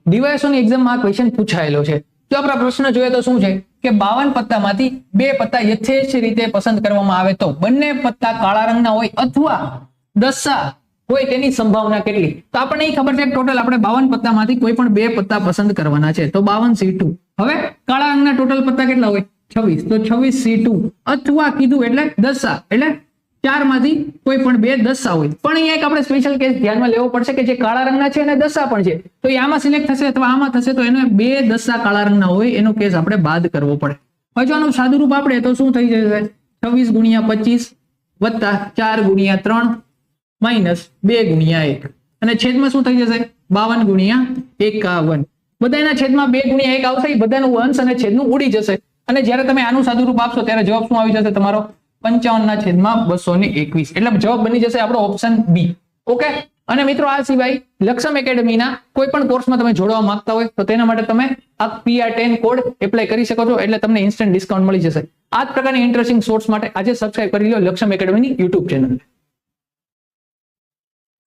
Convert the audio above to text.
DYSO ની એક્ઝામમાં આ ક્વેશ્ચન પૂછાયેલો છે. જો આપણા પ્રશ્ન જોઈએ તો શું છે કે 52 પત્તામાંથી 2 પત્તા યથેચ્છ રીતે પસંદ કરવામાં આવે તો બંને પત્તા કાળા રંગના હોય અથવા દસા હોય તેની સંભાવના કેટલી? તો આપણને એ ખબર છે કે ટોટલ આપણે 52 પત્તામાંથી કોઈ પણ 2 પત્તા પસંદ કરવાના છે, તો 52C2. હવે કાળા રંગના ટોટલ પત્તા કેટલા હોય? 26, તો 26C2 અથવા કીધું એટલે દસા, એટલે 4 માંથી કોઈ પણ 2 દસા હોય. પણ અહીંયા એક આપણે સ્પેશિયલ કેસ ધ્યાનમાં લેવો પડશે કે જે કાળા રંગના છે અને દસા પણ છે, તો એ આમાં સિલેક્ટ થશે અથવા આમાં થશે, તો એને 2 દસા કાળા રંગના હોય એનો કેસ આપણે બાદ કરવો પડે. હવે જો આનું સાદું રૂપ આપણે તો શું થઈ જશે? 26 ગુણ્યા 25 વત્તા 4 ગુણ્યા 3 માઇનસ 2 ગુણ્યા 1, અને છેદમાં શું થઈ જશે? 52 ગુણ્યા 51. બધાના છેદમાં 2 ગુણ્યા 1 આવશે, બધાનું અંશ અને છેદનું ઉડી જશે, અને જ્યારે તમે આનું સાદું રૂપ આપશો ત્યારે જવાબ શું આવી જશે તમારો? 55/221. એટલે જવાબ બની જશે આપણો ઓપ્શન બી. ઓકે. અને મિત્રો આ સિવાય લક્ષમ એકેડમીના કોઈ પણ કોર્સમાં તમે જોડવા માંગતા હોય તો તેના માટે તમે આ PR10 કોડ એપ્લાય કરી શકો છો, એટલે તમને ઇન્સ્ટન્ટ ડિસ્કાઉન્ટ મળી જશે. આ જ પ્રકારની ઇન્ટરેસ્ટિંગ સોર્સ માટે આજે સબસ્ક્રાઇબ કરી લો લક્ષમ એકેડમીની YouTube ચેનલ.